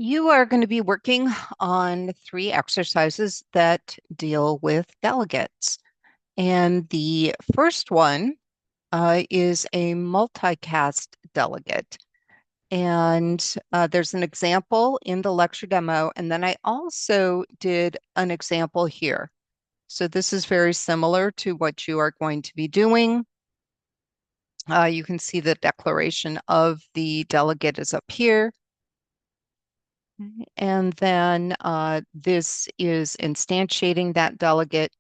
You are going to be working on three exercises that deal with delegates. And the first one is a multicast delegate. And there's an example in the lecture demo. And then I also did an example here. So this is very similar to what you are going to be doing. You can see the declaration of the delegate is up here. And then this is instantiating that delegate,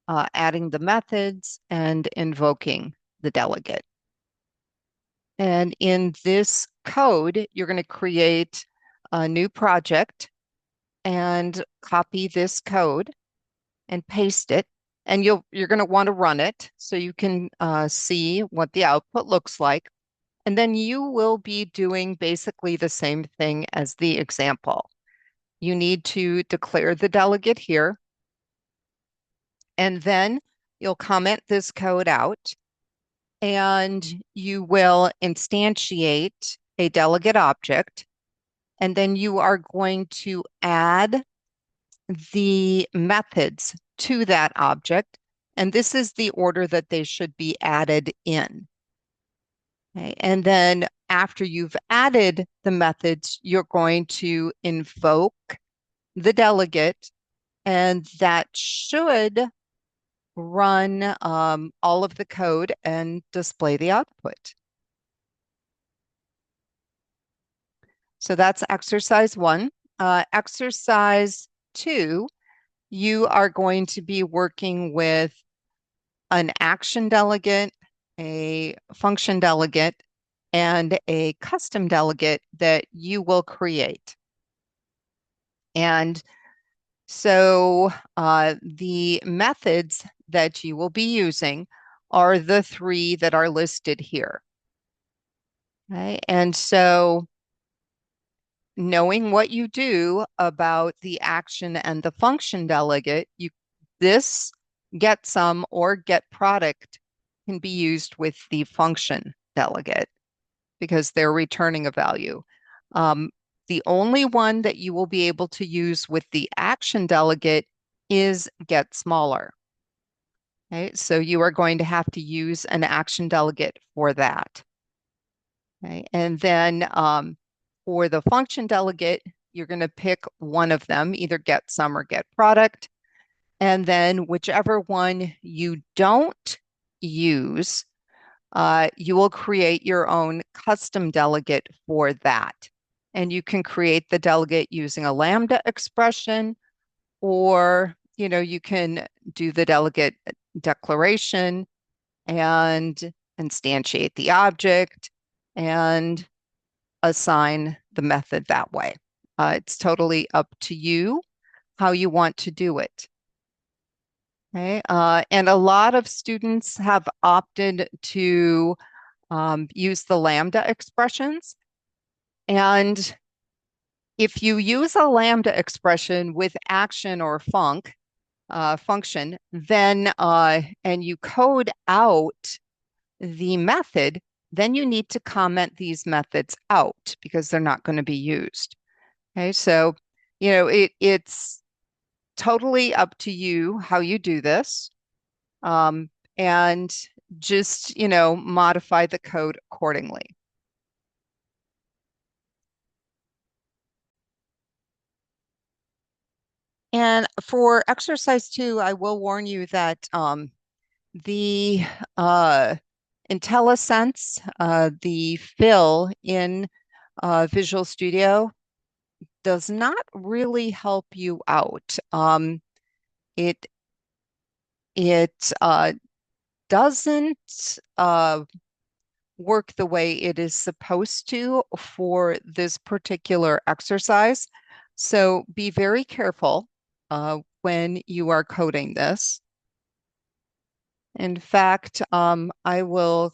adding the methods, and invoking the delegate. And in this code, you're going to create a new project and copy this code and paste it. And you're going to want to run it so you can see what the output looks like. And then you will be doing basically the same thing as the example. You need to declare the delegate here, and then you'll comment this code out, and you will instantiate a delegate object, and then you are going to add the methods to that object, and this is the order that they should be added in. Okay. And then after you've added the methods, you're going to invoke the delegate, and that should run all of the code and display the output. So that's exercise one. Exercise two, you are going to be working with an action delegate, a function delegate, and a custom delegate that you will create. And so the methods that you will be using are the three that are listed here. Okay, and so knowing what you do about the action and the function delegate, this get sum or get product can be used with the function delegate because they're returning a value. The only one that you will be able to use with the action delegate is get smaller. Okay, so you are going to have to use an action delegate for that. Okay, and then for the function delegate, you're going to pick one of them, either get sum or get product. And then whichever one you don't use, you will create your own custom delegate for that. And you can create the delegate using a lambda expression, or you can do the delegate declaration and instantiate the object and assign the method that way. It's totally up to you how you want to do it. Okay, and a lot of students have opted to use the lambda expressions. And if you use a lambda expression with action or function, then and you code out the method, then you need to comment these methods out because they're not going to be used. Okay, so it's totally up to you how you do this, and just modify the code accordingly. And for exercise two, I will warn you that the IntelliSense, the fill in Visual Studio, does not really help you out. It doesn't work the way it is supposed to for this particular exercise. So be very careful when you are coding this. In fact, I will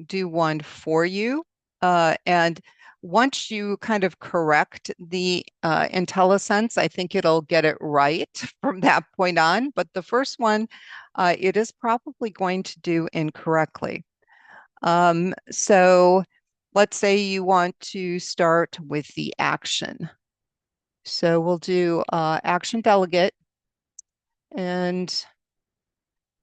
do one for you. And once you kind of correct the IntelliSense, I think it'll get it right from that point on. But the first one, it is probably going to do incorrectly. So let's say you want to start with the action. So we'll do action delegate, and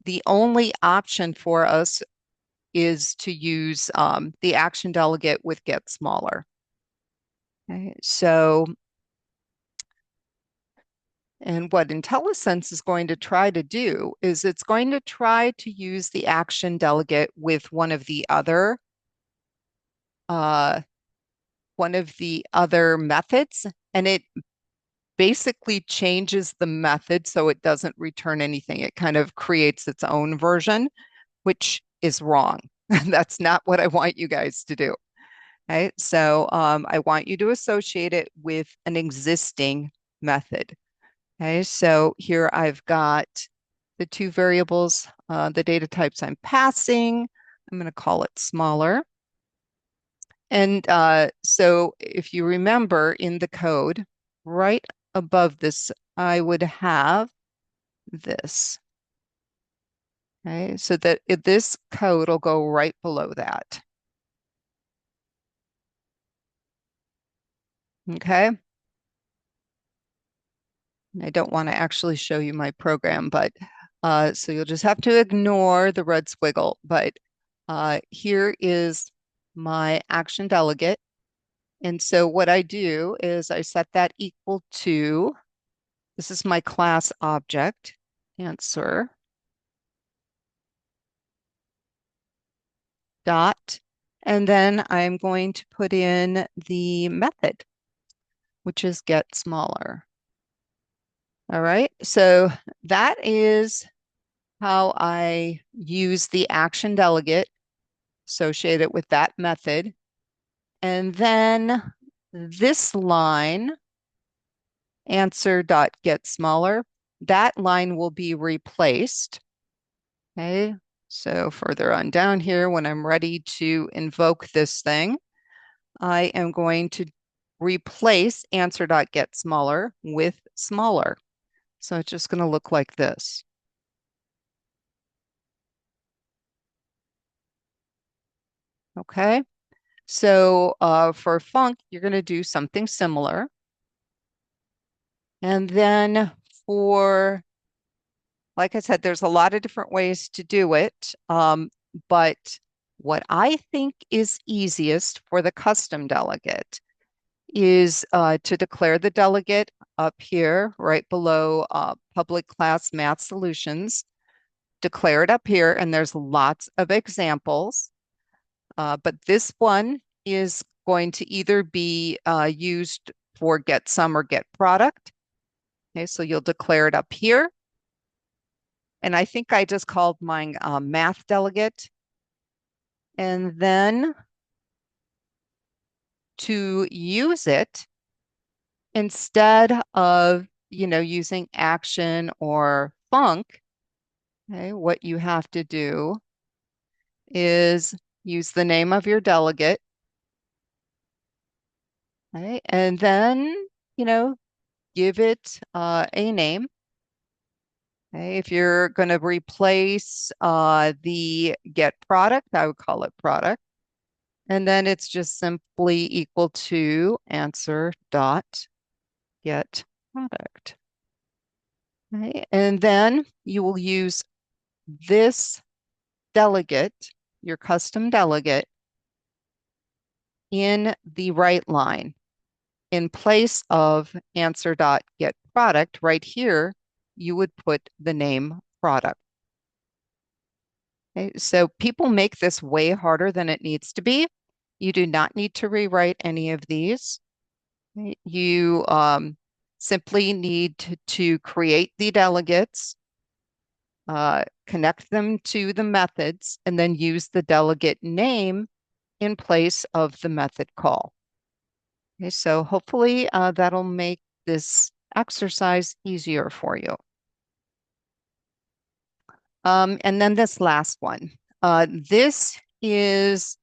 the only option for us is to use the action delegate with get smaller. Okay, so, and what IntelliSense is going to try to do is it's going to try to use the action delegate with uh, one of the other methods, and it basically changes the method so it doesn't return anything. It kind of creates its own version, which is wrong. That's not what I want you guys to do. Okay, so I want you to associate it with an existing method. Okay, so here I've got the two variables, the data types I'm passing. I'm going to call it smaller. And so if you remember in the code, right above this, I would have this. Okay, so that this code will go right below that. Okay. I don't want to actually show you my program, but so you'll just have to ignore the red squiggle. But here is my action delegate. And so what I do is I set that equal to, this is my class object, answer, dot, and then I'm going to put in the method, which is get smaller. All right, so that is how I use the action delegate associated with that method. And then this line, answer dot get smaller, that line will be replaced. Okay, so further on down here, when I'm ready to invoke this thing, I am going to replace answer dot get smaller with smaller. So it's just going to look like this. Okay, so for func, you're going to do something similar. And then for, like I said, there's a lot of different ways to do it. But what I think is easiest for the custom delegate is to declare the delegate up here, right below public class math solutions. Declare it up here, and there's lots of examples. But this one is going to either be used for get sum or get product. Okay, so you'll declare it up here. And I think I just called mine math delegate. And then to use it, instead of, using action or func, okay, what you have to do is use the name of your delegate. Okay, and then, you know, give it a name. Okay, if you're going to replace the get product, I would call it product. And then it's just simply equal to answer dot get product. Okay, and then you will use this delegate, your custom delegate, in the right line. In place of answer dot get product, right here, you would put the name product. Okay, so people make this way harder than it needs to be. You do not need to rewrite any of these. Okay, you simply need to create the delegates, connect them to the methods, and then use the delegate name in place of the method call. Okay, so hopefully that'll make this exercise easier for you. And then this last one. This is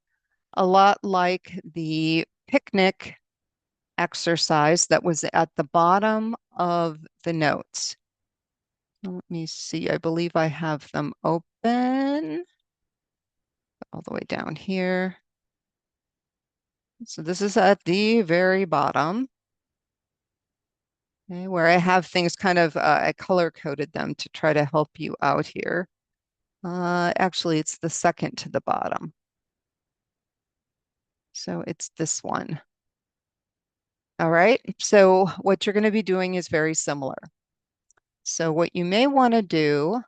a lot like the picnic exercise that was at the bottom of the notes. Let me see. I believe I have them open all the way down here. So this is at the very bottom, okay, where I have things kind of, I color coded them to try to help you out here. Actually, it's the second to the bottom. So it's this one. All right. So what you're going to be doing is very similar. So what you may want to do,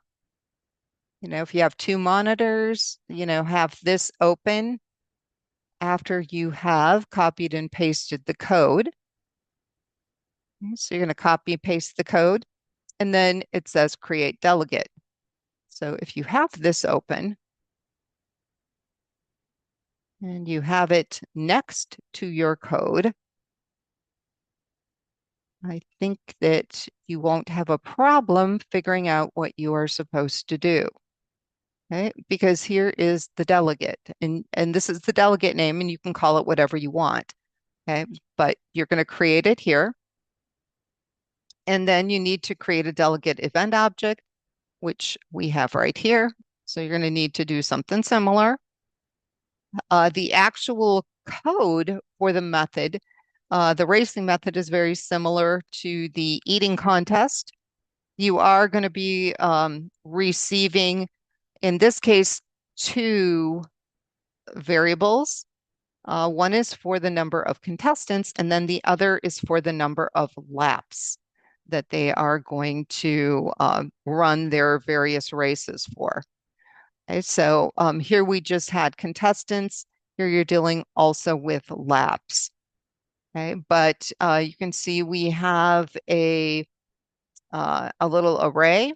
if you have two monitors, have this open after you have copied and pasted the code. Okay, so you're going to copy and paste the code, and then it says create delegate. So if you have this open and you have it next to your code, I think that you won't have a problem figuring out what you are supposed to do. Okay, because here is the delegate, and this is the delegate name, and you can call it whatever you want. Okay, but you're going to create it here, and then you need to create a delegate event object, which we have right here. So you're going to need to do something similar. The actual code for the method, the racing method is very similar to the eating contest. You are going to be receiving, in this case, two variables. One is for the number of contestants, and then the other is for the number of laps that they are going to run their various races for. Okay, so here we just had contestants. Here you're dealing also with laps. Okay, but you can see we have a little array,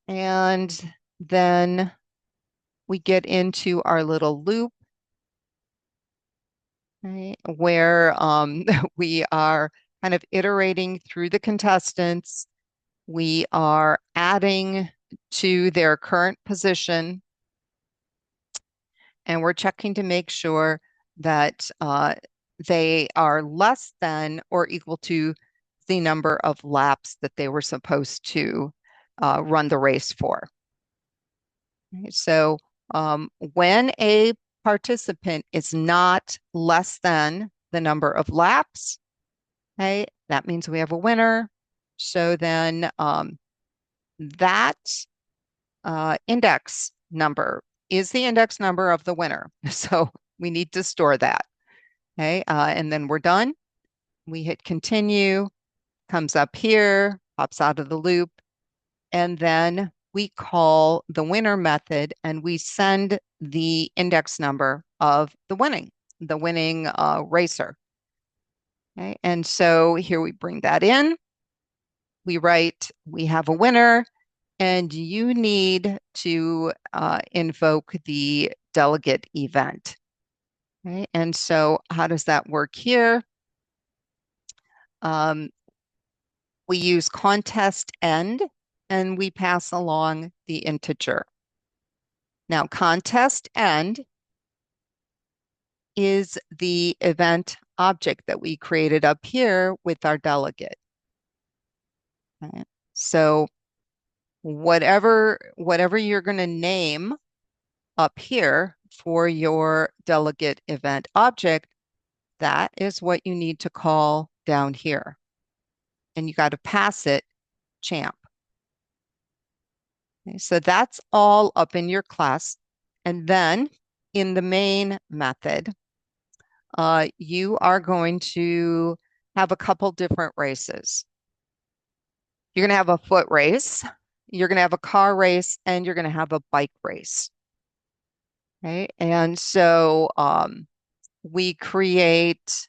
and then we get into our little loop, okay, where we are kind of iterating through the contestants. We are adding to their current position, and we're checking to make sure that they are less than or equal to the number of laps that they were supposed to run the race for. Okay, so when a participant is not less than the number of laps, okay, that means we have a winner. So then that index number is the index number of the winner. So we need to store that. Okay, and then we're done. We hit continue, comes up here, pops out of the loop, and then we call the winner method and we send the index number of the winning racer. Okay, and so here we bring that in. We write, we have a winner, and you need to invoke the delegate event. Okay, and so how does that work here? Um, we use contest end, and we pass along the integer. Now, contest end is the event object that we created up here with our delegate. Okay. So whatever you're going to name up here for your delegate event object, that is what you need to call down here. And you got to pass it champ. Okay, so that's all up in your class. And then in the main method, you are going to have a couple different races. You're going to have a foot race, you're going to have a car race, and you're going to have a bike race. Okay, and so we create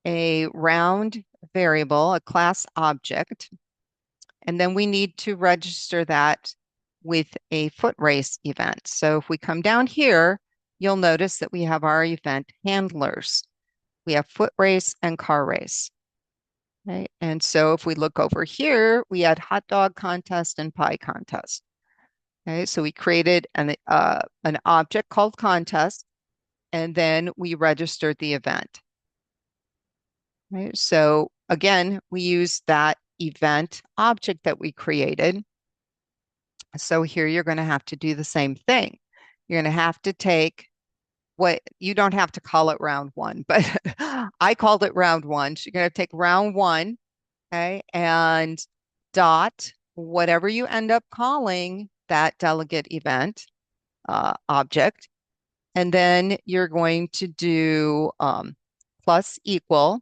a round variable, a class object, and then we need to register that with a foot race event. So if we come down here, you'll notice that we have our event handlers. We have foot race and car race. Okay, and so if we look over here, we had hot dog contest and pie contest. Okay, so we created an object called contest, and then we registered the event. Right, so again, we use that event object that we created. So here you're going to have to do the same thing. You're going to have to take what you don't have to call it round one, but I called it round one. So you're going to take round one, okay, and dot whatever you end up calling that delegate event object. And then you're going to do plus equal,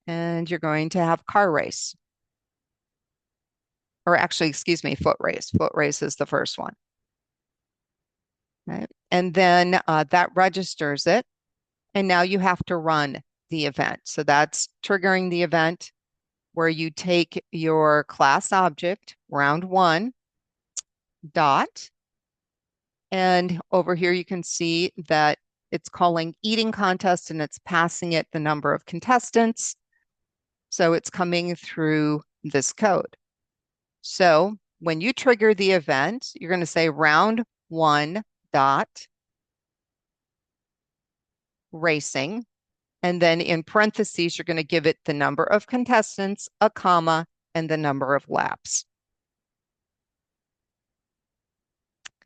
and you're going to have car race. Or actually, excuse me, foot race. Foot race is the first one. Right? And then that registers it. And now you have to run the event. So that's triggering the event where you take your class object, round one, dot. And over here, you can see that it's calling eating contest and it's passing it the number of contestants. So it's coming through this code. So when you trigger the event, you're going to say round one dot racing. And then in parentheses, you're going to give it the number of contestants, a comma, and the number of laps.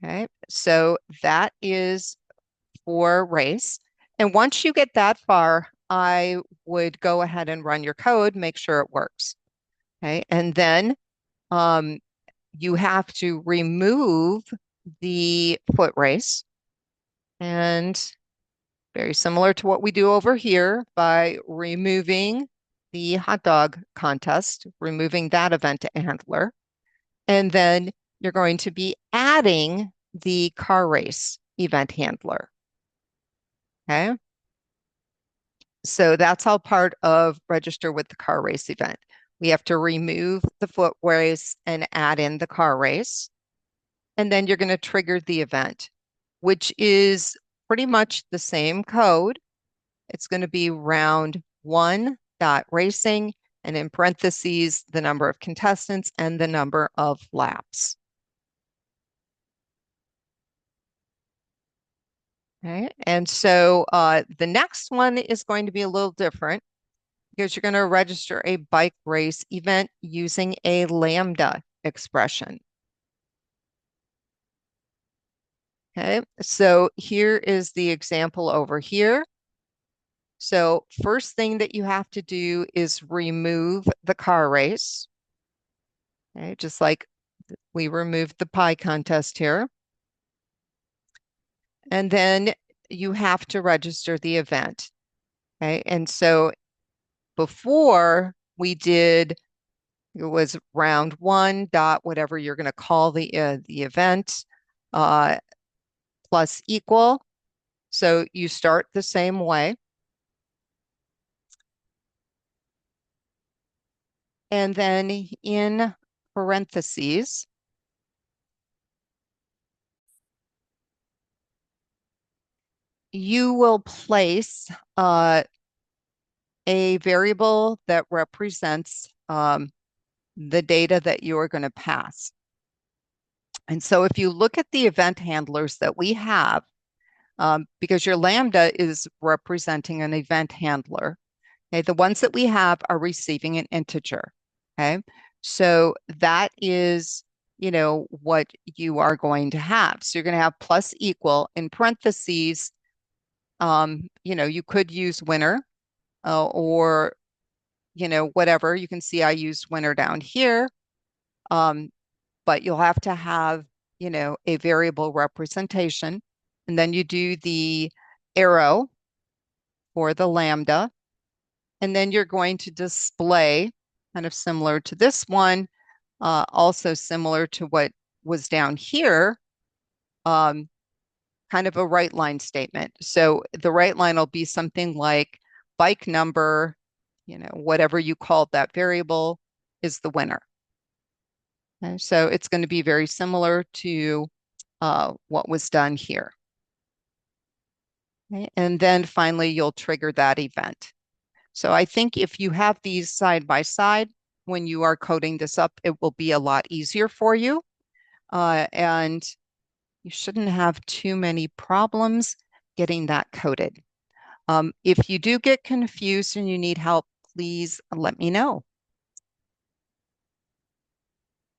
Okay, so that is for race. And once you get that far, I would go ahead and run your code, make sure it works. Okay, and then you have to remove the foot race. And very similar to what we do over here by removing the hot dog contest, removing that event handler. And then you're going to be adding the car race event handler. Okay. So that's all part of register with the car race event. We have to remove the foot race and add in the car race. And then you're going to trigger the event, which is pretty much the same code. It's going to be round one dot racing, and in parentheses, the number of contestants and the number of laps. Okay, and so the next one is going to be a little different because you're going to register a bike race event using a lambda expression. Okay, so here is the example over here. So first thing that you have to do is remove the car race. Okay, just like we removed the pie contest here. And then you have to register the event. Okay, and so before we did, it was round one dot whatever you're going to call the event plus equal. So you start the same way. And then in parentheses, you will place a variable that represents the data that you are going to pass. And so if you look at the event handlers that we have, because your Lambda is representing an event handler, okay, the ones that we have are receiving an integer, okay? So that is, you know, what you are going to have. So you're going to have plus equal in parentheses. You know, you could use winner or, you know, whatever. You can see I used winner down here. But you'll have to have, you know, a variable representation. And then you do the arrow for the lambda. And then you're going to display, kind of similar to this one, also similar to what was down here, kind of a right line statement. So the right line will be something like bike number, you know, whatever you called that variable is the winner. Okay, so it's going to be very similar to what was done here. Okay, and then finally, you'll trigger that event. So I think if you have these side by side, when you are coding this up, it will be a lot easier for you. And you shouldn't have too many problems getting that coded. If you do get confused and you need help, please let me know.